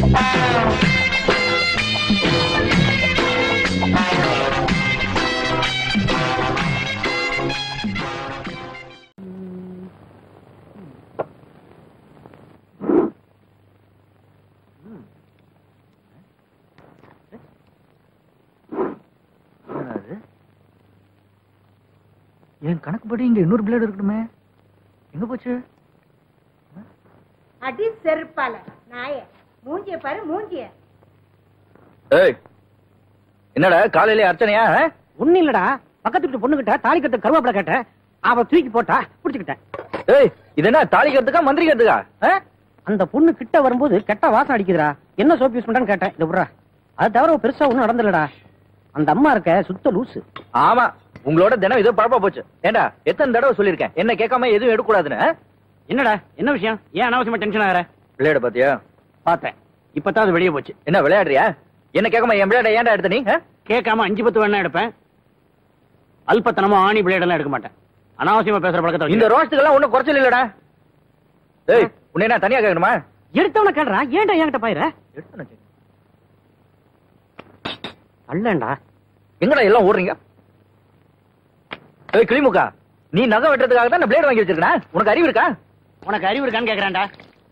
என் கணக்குப்படி இங்க இன்னொரு பிளேடு இருக்கணுமே, எங்க போச்சு? அடி செருப்பால நாய மூஞ்சிய பாரு மூஞ்சிய. என்னடா காலையில அர்ச்சனையா? ஒண்ணு இல்லடா, பக்கத்து பொண்ணுகிட்ட தாலி கட்ட கருவாப்பட கேட்ட, அவ தூக்கி போட்டா புடிச்சுக்கிட்டேன். இது என்ன தாலி கட்டுக்கா மந்திரி கட்டுக்கா? அந்த பொண்ணு கிட்ட வரும்போது கெட்ட வாசம் அடிக்குதுடா, என்ன சோப் யூஸ் பண்றான்னு கேட்டேன். இது விடுறா, அது தவிர பெருசா ஒண்ணும் நடந்துலடா. அந்த அம்மா இருக்க சுத்த லூசு. ஆமா, உங்களோட தினம் இதோ பழப்பா போச்சு. ஏண்டா எத்தனை தடவை சொல்லிருக்கேன் என்ன கேட்காம எதுவும் எடுக்கூடாதுன்னு. என்னடா என்ன விஷயம்? ஏன் அனாவசியமா டென்ஷன் ஆகிற? விளையாட பாத்தியா? பார்த்தேன், இப்பதான் அது வெளியே போச்சு. என்ன விளையாடுறியா? என்ன கேட்காம என் விளையாட ஏன்டா எடுத்த நீ? கேட்காம 5-10 வேணா எடுப்பேன், அல்பத்தனமா ஆணி பிளேடெல்லாம் எடுக்க மாட்டேன். அனாவசியமா பேசுற பழக்கத்தை இந்த ரோஸ்ட்டுக்கெல்லாம் ஒன்னும் குறைச்சல் இல்லடா. உன்னை என்ன தனியா கேட்கணுமா? எடுத்தவன கேடுறா, ஏன்டா என்கிட்ட பாயிர? அல்லண்டா எங்கடா எல்லாம் ஓடுறீங்க? கிளிமுக்கா, நீ நகை வெட்டுறதுக்காக தான் பிளேட் வாங்கி வச்சிருக்கா? உனக்கு அறிவு இருக்கா? உனக்கு அறிவு இருக்கான்னு கேக்குறான்டா.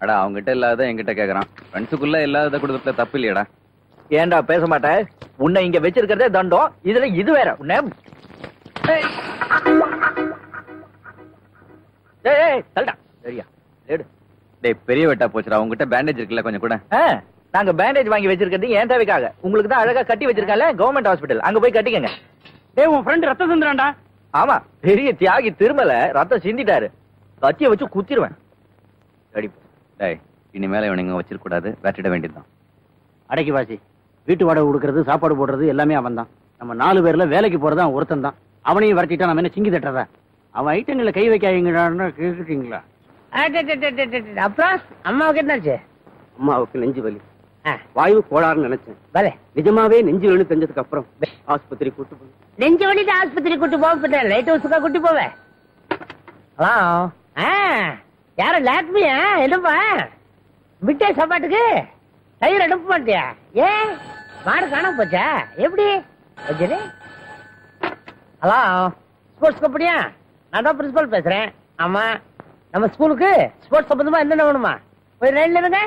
அடா அவங்ககிட்ட இல்லாத என்கிட்ட கேக்குறான். ஃப்ரெண்ட்ஸுக்குள்ள இல்லாத கொடுத்துல தப்பு இல்லையடா. ஏன்டா பேச மாட்டேன்? உன்னை இங்க வச்சிருக்கிறதே தண்டம், இதுல இது வேற. உன்னை சரியா பெரிய வெட்டா போச்சுடா. உங்ககிட்ட பேண்டேஜ் இருக்குல்ல, கொஞ்சம் கூட. நாங்க பேண்டேஜ் வாங்கி வச்சிருக்கிறது ஏன் தேவைக்காக? உங்களுக்கு தான் அழகா கட்டி வச்சிருக்கால கவர்மெண்ட் ஹாஸ்பிட்டல், அங்க போய் கட்டிக்கங்க. உன் ஃப்ரெண்ட் ரத்தம் சிந்துறான்டா. ஆமா, பெரிய தியாகி திருமல ரத்தம் சிந்திட்டாரு. கத்திய வச்சு குத்திருவேன். இனிமேல இவனுங்க வச்சிருக்க கூடாது, வெட்டிட வேண்டியதுதான். அடைக்கி வாசி, வீட்டு வாடகை கொடுக்கறது, சாப்பாடு போடுறது எல்லாமே அவன் தான். நம்ம 4 பேர்ல வேலைக்கு போறதா ஒருத்தன் தான். அவனையும் வரட்டிட்டா நம்ம என்ன சிங்கி தட்டுறதா? அவன் ஐட்டங்களை கை வைக்காதீங்கடான்னு கேட்டுட்டீங்களா? அப்புறம் அம்மாவுக்கு என்னாச்சு? அம்மாவுக்கு நெஞ்சு வலி, வாயு கோளாறுன்னு நினைச்சேன். நிஜமாவே நெஞ்சு வலி தெரிஞ்சதுக்கு அப்புறம் ஆஸ்பத்திரி கூட்டு போனேன். நெஞ்சு வலி தான் ஆஸ்பத்திரி கூட்டு போக லைட் ஹவுஸுக்கா கூட்டி போவேன். ஹலோ, யார லாக்மியா? என்னப்பா விட்டே சாப்பாட்டுக்கு தயிர் அனுப்ப மாட்டியா? ஏன் மாடு காணாம போச்சா? எப்படி? ஹலோ, ஸ்போர்ட்ஸ் கம்பெனியா? நான் தான் பிரின்சிபல் பேசுறேன். ஆமா, நம்ம ஸ்கூலுக்கு ஸ்போர்ட்ஸ் சம்பந்தமா என்னென்ன வேணுமா? போய் லைன்ல இருங்க.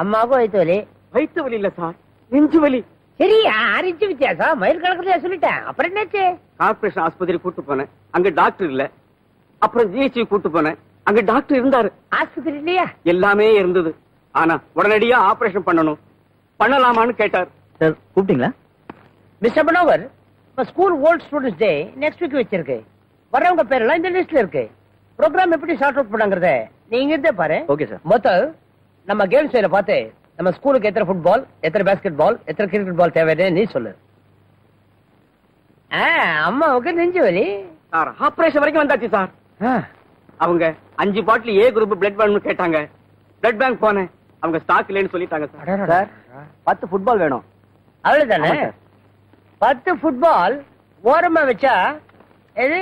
அம்மாவுக்கும் வயிற்று வலி. வயிற்று வலி இல்ல சார், நெஞ்சு வலி. சரி, 6 இன்ச்சு வித்தியாசம், மயில் கணக்குல சொல்லிட்டேன். அப்புறம் என்னாச்சு? கார்பரேஷன் ஆஸ்பத்திரி கூட்டு போனேன், அங்க டாக்டர் இல்ல. அப்புறம் ஜிஹெச் கூட்டு போனேன், அங்க டாக்டர் இருந்தாரு. ஆஸ்பத்திரி இல்லையா? எல்லாமே இருந்தது. ஆனா உடனடியா ஆபரேஷன் பண்ணணும். பண்ணலாமான்னு கேட்டார். சார் கூப்பிட்டீங்களா? Mister Manohar, school volt students day next week வச்சிருக்கு. வரவங்க பேரெல்லாம் இந்த லிஸ்ட்ல இருக்கு. ப்ரோக்ராம் எப்படி ஷார்ட் அவுட் பண்ணாங்கறத நீங்க இருந்தே பாரு. Okay sir. மொத்தம் நம்ம கேம்ஸ் வேல பார்த்து நம்ம ஸ்கூலுக்கு எத்தனை ஃபுட்பால், எத்தனை பாஸ்கெட் பால், எத்தனை கிரிக்கெட் பால் தேவைன்னு நீ சொல்லு. அம்மாவுக்கு நெஞ்சு வலி சார். ஆபரேஷன் வரைக்கும் வந்தாச்சு சார். அவங்க 5 பாட்டில் ஏ குரூப் பிளட் பேங்க் கேட்டாங்க. பிளட் பேங்க் போனேன், அவங்க ஸ்டாக் இல்லைன்னு சொல்லிட்டாங்க சார். சார் 10 ஃபுட்பால் வேணும். அவ்வளவுதானே? 10 ஃபுட்பால் ஓரமா வச்சா இது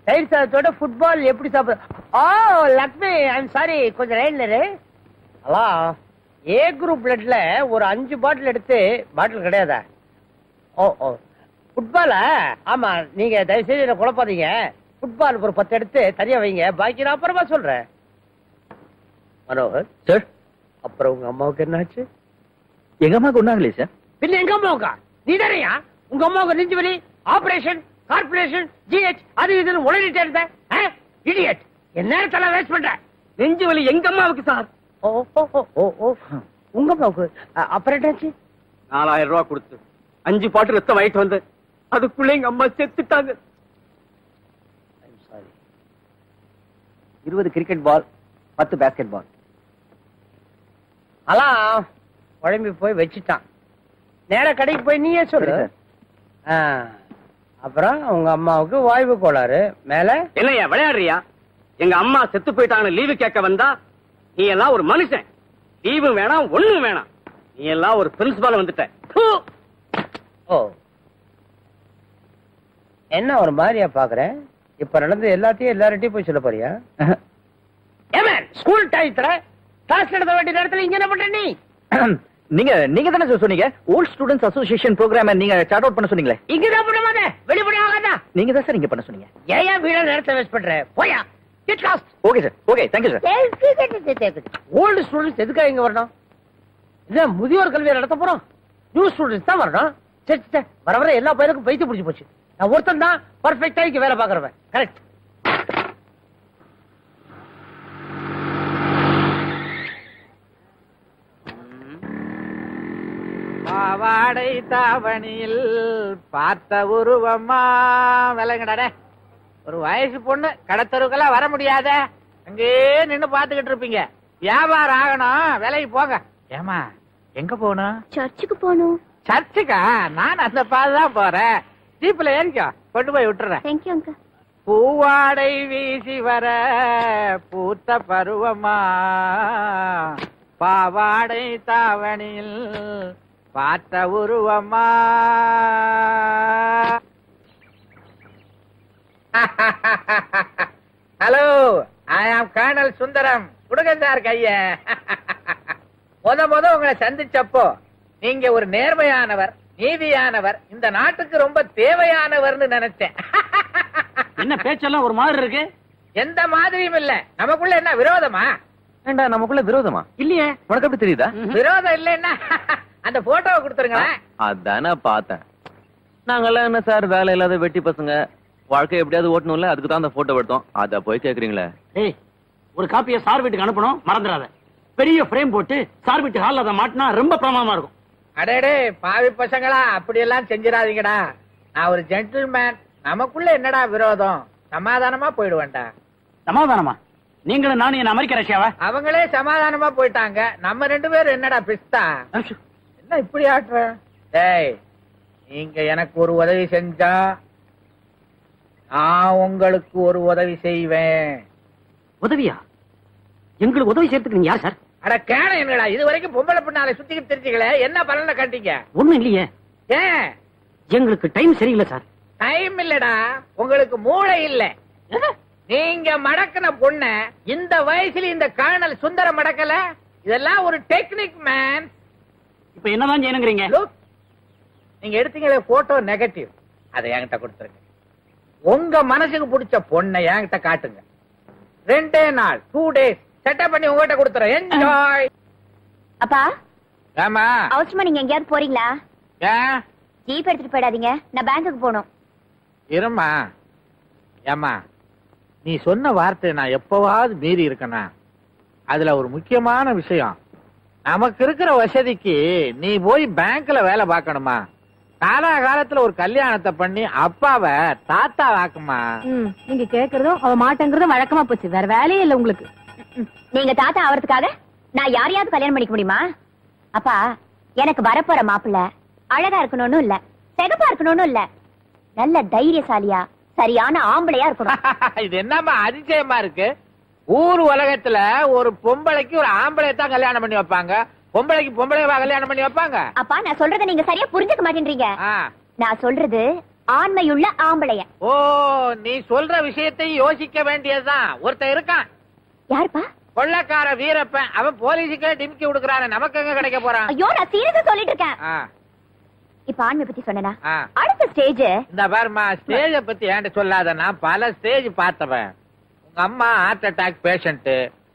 தயிர் சாதத்தோட ஃபுட்பால் எப்படி சாப்பிட? லக்ஷ்மி, ஐம் சாரி, கொஞ்சம் லைன்ல இரு. ஹலோ, ஏ குரூப் பிளட்ல ஒரு 5 பாட்டில் எடுத்து, பாட்டில் கிடையாதா? ஓ ஃபுட்பாலா? ஆமா, நீங்க தயவு செய்து என்ன குழப்பாதீங்க. ஃபுட்பால் ஒரு 10 எடுத்து தனியா வைங்க, பாக்கி நான் அப்புறமா சொல்றேன். மனோகர் சார், அப்புறம் உங்க அம்மாவுக்கு என்னாச்சு? எங்க அம்மாவுக்கு ஒண்ணாங்களே சார். பின்ன எங்க அம்மாவுக்கா? நீ தானையா உங்க அம்மாவுக்கு நெஞ்சு வலி, ஆபரேஷன், கார்பரேஷன், ஜிஹெச் அது இதுன்னு உளறிட்டே இருந்த இடியட். என் நேரத்தெல்லாம் வேஸ்ட் பண்ற. நெஞ்சு வலி எங்க அம்மாவுக்கு சார். உங்க அம்மாவுக்கு அப்புறம் என்னாச்சு? 4000 ரூபாய் கொடுத்து 5 பாட்டு ரத்தம் வாங்கிட்டு வந்து அதுக்குள்ள எங்க அம்மா செத்துட்டாங்க. 20 கிரிக்கெட் பால், 10 பாஸ்கெட் பால். அலாம் குழம்பி போய் வச்சுட்டான். நேர கடைக்கு போய் நீயே சொல்லு. அப்புறம் உங்க அம்மாவுக்கு வாய்வு கோளாறு. மேல என்னையா விளையாடுறியா? எங்க அம்மா செத்து போயிட்டாங்க, லீவு கேட்க வந்தா நீ எல்லாம் ஒரு மனுஷன். லீவு வேணாம், ஒண்ணும் வேணாம். நீ எல்லாம் ஒரு பிரின்சிபால் வந்துட்ட. என்ன ஒரு மாதிரியா பாக்குறேன்? இப்ப நடந்து எல்லாத்தையும் எல்லார்ட்டையும் போய் சொல்ல போறியா? ஸ்கூல் டயத்துல கிளாஸ் நடத்த வேண்டிய நேரத்துல இங்க என்ன பண்ற நீ? நீங்க தானே சொன்னீங்க ஓல்ட் ஸ்டூடெண்ட்ஸ் அசோசியேஷன் ப்ரோக்ராம் நீங்க சார்ட் அவுட் பண்ண சொன்னீங்களே. இங்கதான் பண்ண மாட்டேன், வெளிப்படையா ஆகாதா? நீங்க தான் சார் இங்க பண்ண சொன்னீங்க. ஏன் வீட நேரத்தை வேஸ்ட் பண்ற? போயா, get lost. Okay sir, okay, thank you sir. Old students எதுக்காக இங்க வரணும்? இல்ல முதியோர் கல்வியை நடத்த போறோம், நியூ ஸ்டூடெண்ட்ஸ் தான் வரணும். சரி, வர வர எல்லா பையனுக்கும் பைத்து பிடிச்சு போச்சு. நான் ஒருத்தன் தான் பர்ஃபெக்டா இங்க வேலை பாக்குறவன். கரெக்ட். பாவாடை தாவணியில் பார்த்த உருவமா விலங்கடே. ஒரு வயசு பொண்ணு கடத்தருக்கெல்லாம் வர முடியாத, அங்கே நின்னு பாத்துக்கிட்டு இருப்பீங்க. வியாபாரம் ஆகணும், விலைக்கு போங்க. ஏமா எங்க போகணும்? சர்ச்சுக்கு போகணும். சர்ச்சுக்கா? நான் அந்த பாதுதான் போறேன். ஜீப்ல ஏறிக்கோ, கொண்டு போய் விட்டுறேன். Thank you uncle. பூவாடை வீசி வர பூத்த பருவமா பாவாடை தாவணியில் பார்த்த உருவமா. ஹலோ, ஐ ஆம் கர்னல் சுந்தரம். கொடுங்க சார் கைய. முத உங்களை சந்திச்சப்போ நீங்க ஒரு நேர்மையானவர், நீதியானவர், இந்த நாட்டுக்கு ரொம்ப தேவையானவர்னு நினைச்சேன். என்ன பேச்செல்லாம் ஒரு மாதிரி இருக்கு? எந்த மாதிரியும் இல்ல. நமக்குள்ள என்ன விரோதமா? ஏண்டா நமக்குள்ள விரோதமா? இல்லையே. உனக்கு எப்படி தெரியுதா? விரோதம் இல்லன்னா அந்த போட்டோவை கொடுத்துருங்களேன். அதான பார்த்தேன். நாங்கெல்லாம் என்ன சார் வேலை இல்லாத வெட்டி பசங்க, வாழ்க்கை எப்படியாவது ஓட்டணும்ல, அதுக்கு தான் அந்த போட்டோ எடுத்தோம். அத போய் கேக்குறீங்களே. ஏய், ஒரு காப்பியை சார் வீட்டுக்கு அனுப்பணும், மறந்துடாத. பெரிய ஃப்ரேம் போட்டு சார் வீட்டு ஹால்ல அதை மாட்டினா ரொம்ப பிரமாதமா இருக்கும். அடேடே பாவி பசங்களா, அப்படி எல்லாம் செஞ்சிடாதீங்கடா. நான் ஒரு ஜென்டில்மேன். நமக்குள்ள என்னடா விரோதம்? சமாதானமா போயிடுவேன்டா. சமாதானமா? நீங்களும் நானும் என்ன அமெரிக்க ரஷ்யாவா? அவங்களே சமாதானமா போயிட்டாங்க, நம்ம 2 பேரும் என்னடா பிஸ்தா? என்ன இப்படி ஆட்டுற? டேய், நீங்க எனக்கு ஒரு உதவி செஞ்சா நான் உங்களுக்கு ஒரு உதவி செய்வேன். உதவியா? எங்களுக்கு உதவி செய்யறதுக்கு நீங்க யார் சார்? அட கேன என்னடா, இது வரைக்கும் பொம்பளை பின்னால சுத்திக்கிட்டு தெரிஞ்சுக்கல, என்ன பலனை கட்டிங்க? ஒண்ணும் இல்லையே. ஏன்? எங்களுக்கு டைம் சரியில்லை சார். டைம் இல்லடா, உங்களுக்கு மூளை இல்ல. நீங்க மடக்கின பொண்ண இந்த வயசுல இந்த கர்னல் சுந்தரம் மடக்கல. இதெல்லாம் ஒரு டெக்னிக் மேன். இப்ப என்னதான் செய்யணுங்கிறீங்க? நீங்க எடுத்தீங்களே போட்டோ நெகட்டிவ், அதை என்கிட்ட கொடுத்துருங்க. உங்க மனசுக்கு பிடிச்ச பொண்ணை என்கிட்ட காட்டுங்க. 2 நாள் 2 days செட்டப் பண்ணி உங்ககிட்ட கொடுத்துறேன். என்ஜாய். அப்பா, ஆமா, அவசரமா நீங்க எங்கேயாவது போறீங்களா? ஏன்? ஜீப் எடுத்துட்டு போயிடாதீங்க, நான் பேங்குக்கு போகணும். இருமா. ஏமா, நீ சொன்ன வார்த்தை நான் எப்பவாவது மீறி இருக்கனா? அதுல ஒரு முக்கியமான விஷயம், நமக்கு இருக்கிற வசதிக்கு நீ போய் பேங்க்ல வேலை பார்க்கணுமா? காலகாலத்துல ஒரு கல்யாணத்தை பண்ணி அப்பாவை தாத்தா வாக்குமா? நீங்க கேக்குறதும் அவ மாட்டேங்கிறதும் வழக்கமா போச்சு. வேற வேலையே இல்ல உங்களுக்கு. நீங்க தாத்தா ஆவறதுக்காக நான் யாரையாவது கல்யாணம் பண்ணிக்க முடியுமா? அப்பா, எனக்கு வரப்போற மாப்பிள்ள அழகா இருக்கணும்னு இல்ல, செகப்பா இருக்கணும்னு இல்ல, நல்ல தைரியசாலியா சரியான ஆம்பளையா இருக்கணும். இது என்னமா அதிசயமா இருக்கு? ஊர் உலகத்துல ஒரு பொம்பளைக்கு ஒரு ஆம்பளை தான் கல்யாணம் பண்ணி வைப்பாங்க, பொம்பளைக்கு பொம்பளைவா கல்யாணம் பண்ணி வைப்பாங்க? அப்பா, நான் சொல்றத நீங்க சரியா புரிஞ்சுக்க மாட்டேன்றீங்க. நான் சொல்றது ஆண்மையுள்ள ஆம்பளைய. ஓ, நீ சொல்ற விஷயத்தை யோசிக்க வேண்டியதுதான். ஒருத்தன் இருக்கான். யாருப்பா? கொள்ளக்கார வீரப்பன். அவன் போலீஸுக்கே டிமிக்கி கொடுக்கறானே, நமக்கு எங்க கிடைக்க போறான்? ஐயோ, நான் சீரியஸா சொல்லிட்டு இருக்கேன். இப்ப ஆண்மை பத்தி சொன்னா அடுத்த ஸ்டேஜ் இந்த பாருமா. ஸ்டேஜ பத்தி ஏன்ட்ட சொல்லாத, நான் பல ஸ்டேஜ் பார்த்தவன். உங்க அம்மா ஹார்ட் அட்டாக் பேஷண்ட்.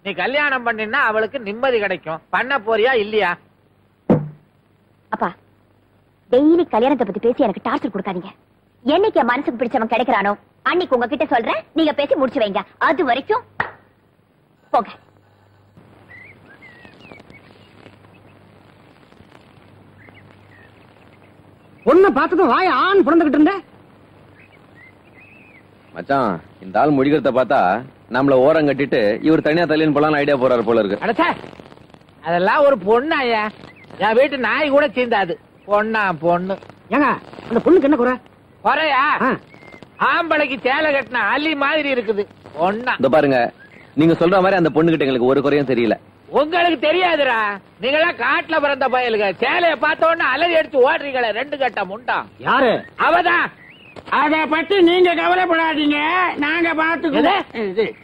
நீ கல்யாணம் பண்ணினா அவளுக்கு நிம்மதி கிடைக்கும். பண்ண போறியா இல்லையா? அப்பா, டெய்லி கல்யாணத்தை பத்தி பேசி எனக்கு டார்ச்சர் கொடுக்காதீங்க. என்னைக்கு மனசுக்கு பிடிச்சவன் கிடைக்கிறானோ அன்னைக்கு உங்ககிட்ட சொல்றேன், நீங்க பேசி முடிச்சு வைங்க. அது வரைக்கும் போங்க. பொண்ணை பார்த்ததும் வாய ஆண் பிறந்துகிட்டு இருந்த மச்சான், இந்த ஆள் முடிக்கிறத பார்த்தா நம்மள ஓரம் கட்டிட்டு இவர் தனியா தள்ளின்னு போலாம் ஐடியா போறாரு போல இருக்கு. அடச்சா, அதெல்லாம் ஒரு பொண்ணு ஐயா. என் வீட்டு நாய் கூட சீந்தாது. பொண்ணா பொண்ணு? ஏங்க, அந்த பொண்ணுக்கு என்ன குறை? குறையா? ஆம்பளைக்கு சேலை கட்டின அலி மாதிரி இருக்குது. பொண்ணா? இந்த பாருங்க, நீங்க சொல்ற மாதிரி அந்த பொண்ணு கிட்ட எங்களுக்கு ஒரு குறையும் தெரியல. உங்களுக்கு தெரியாதுடா, நீங்களா காட்டுல பிறந்த பயலுங்க. சேலைய பார்த்த உடனே அலறி அடிச்சு ஓடுறீங்களே 2 கட்ட முண்டா. யாரு? அவதான். அத பத்தி நீங்க கவலைப்படாதீங்க, நாங்க பாத்துக்கிறோம்.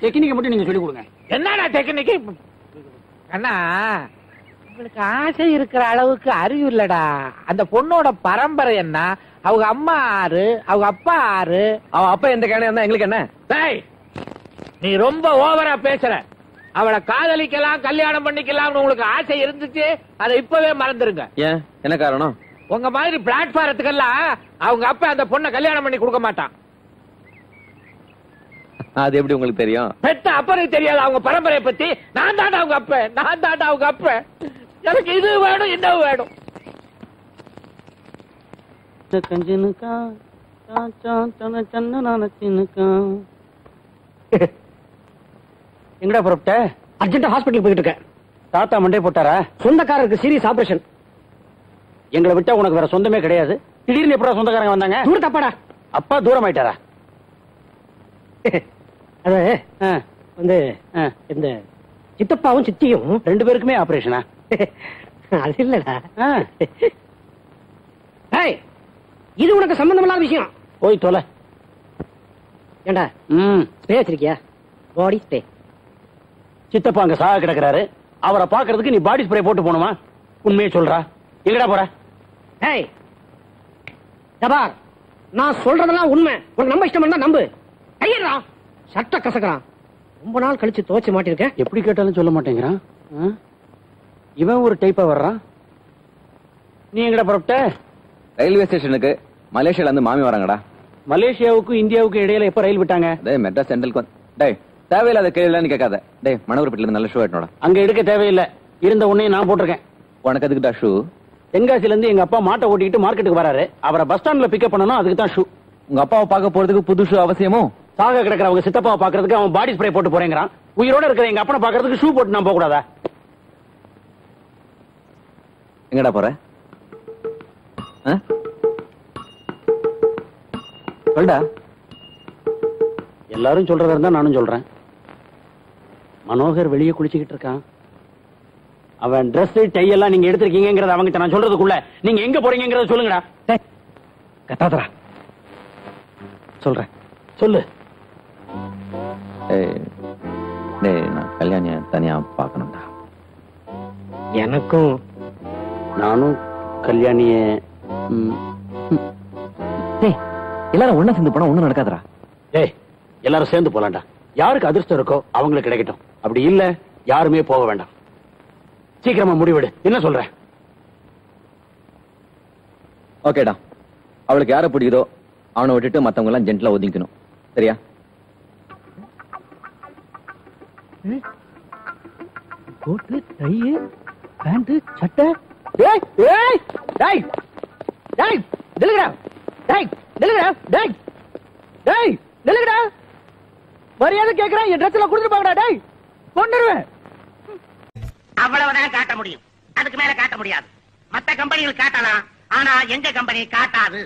டெக்னிக்க மட்டும் நீங்க சொல்லி கொடுங்க. என்னடா டெக்னிக்? அண்ணா, உங்களுக்கு ஆசை இருக்கிற அளவுக்கு அறிவு இல்லடா. அந்த பொண்ணோட பரம்பரை என்ன, அவங்க அம்மா ஆறு, அவங்க அப்பா ஆறு. அவன் அப்பா எந்த கேனையா இருந்தா எங்களுக்கு என்ன? டேய், நீ ரொம்ப ஓவரா பேசுற. அவளை காதலிக்கலாம், கல்யாணம் பண்ணிக்கலாம்னு உங்களுக்கு ஆசை இருந்துச்சு, அதை இப்பவே மறந்துருங்க. ஏன், என்ன காரணம்? உங்க மாதிரி பிளாட்பாரத்துக்கெல்லாம் அவங்க அப்பா அந்த பொண்ணை கல்யாணம் பண்ணி கொடுக்க மாட்டான். அது எப்படி உங்களுக்கு தெரியும்? பெத்த அப்பனுக்கு தெரியாது அவங்க பரம்பரையை பத்தி. நான் தாண்டா அவங்க அப்ப, நான் தாண்டா அவங்க அப்ப. எனக்கு இது வேணும், என்ன வேணும். எங்கடா புறப்பட்ட? அர்ஜென்ட் ஹாஸ்பிட்டல் போயிட்டு இருக்கேன். தாத்தா மண்டே போட்டாரா? சொந்தக்காரருக்கு சீரியஸ் ஆபரேஷன். எங்களை விட்டா உனக்கு வேற சொந்தமே கிடையாது. திடீர்னு எப்படா சொந்தக்காரங்க வந்தாங்க? தூர தப்பாடா. அப்பா தூரம் ஆயிட்டாரா? அது வந்து இந்த சித்தப்பாவும் சித்தியும் 2 பேருக்குமே ஆபரேஷனா? அது இல்லடா. இது உனக்கு சம்பந்தமில்லாத விஷயம். போய் தொலை. ஏண்டா ஸ்ப்ரே வச்சிருக்கியா? Body spray. சித்தப்பா அங்க சாக கிடக்குறாரு, அவரை பாக்குறதுக்கு நீ பாடி ஸ்ப்ரே போட்டு போணுமா? உண்மையே சொல்றா, எங்கடா போற? ஜபார், நான் சொல்றதெல்லாம் உண்மை. உனக்கு நம்ப இஷ்டம் இருந்தா நம்பு. கையடா, சட்ட கசக்கிறான். ரொம்ப நாள் கழிச்சு துவச்சு மாட்டிருக்க. எப்படி கேட்டாலும் சொல்ல மாட்டேங்கிறான். இவன் ஒரு டைப்பா வர்றான். நீ எங்கடா புறப்பட்ட? ரயில்வே ஸ்டேஷனுக்கு. மலேசியால இருந்து மாமி வராங்கடா. மலேசியாவுக்கும் இந்தியாவுக்கும் இடையில எப்ப ரயில் விட்டாங்க? மெட்ராஸ் சென்ட்ரலுக்கு டேய், தேவையில்லாத கேள்வி கேட்காத. டேய், மணவரப்பட்டில நல்ல ஷூ எடுனோட. அங்க எடுக்க தேவையில்லை, இருந்த உன்னையும் நான் போட்டிருக்கேன். உனக்கு அதுக்குடா ஷூ? தென்காசில இருந்து எங்க அப்பா மாட்டை ஓட்டிட்டு மார்க்கெட்டுக்கு வராரு, அவரை பஸ் ஸ்டாண்ட்ல பிக்கப் பண்ணனும், அதுக்கு தான் ஷூ. உங்க அப்பாவை பார்க்க போறதுக்கு புது ஷூ அவசியமோ? சாக கிடக்குற அவங்க சித்தப்பாவை பாக்குறதுக்கு அவன் பாடி ஸ்ப்ரே போட்டு போறேங்கிறான். உயிரோட இருக்கிற எங்க அப்பனை பாக்குறதுக்கு ஷூ போட்டு நான் போக கூடாதா? எங்கடா போற? சொல்டா. எல்லாரும் சொல்றதா இருந்தா நானும் சொல்றேன். மனோகர் வெளியே குளிச்சுக்கிட்டு இருக்கான். அவன் டிரெஸ் டை எல்லாம் நீங்க எடுத்திருக்கீங்கிறத அவங்கிட்ட நான் சொல்றதுக்குள்ள நீங்க எங்க போறீங்கிறத சொல்லுங்கடா. கத்தாதரா, சொல்றேன். சொல்லு. நான் கல்யாணிய தனியா பாக்கணும்டா. எனக்கும். நானும் கல்யாணிய எல்லாரும் ஒண்ணா சேர்ந்து போனா ஒண்ணும் நடக்காதரா. ஏய், எல்லாரும் சேர்ந்து போலாம்டா. யாருக்கு அதிர்ஷ்டம் இருக்கோ அவங்களுக்கு கிடைக்கட்டும். அப்படி இல்ல யாருமே போக வேண்டாம். சீக்கிரமா முடிவெடு. என்ன சொல்ற? ஓகேடா, அவளுக்கு யாரை பிடிக்குதோ அவனை விட்டுட்டு மத்தவங்க எல்லாம் ஜென்ட்லா ஒதுக்கணும். சரியா? கோட்டு, டை, பேண்ட், சட்டை. டேய் டேய் டேய் டேய் நில்லுடா. டேய் நில்லுடா. டேய் டேய் நில்லுடா. மரியாதை கேக்குறேன். என் ட்ரெஸ்ல குடுத்து பாக்கடா. டேய் கொன்னுருவேன். அவ்வளவுதான் காட்ட முடியும், அதுக்கு மேல காட்ட முடியாது. மத்த கம்பெனிகள் காட்டலாம், ஆனா எங்க கம்பெனி காட்டாது.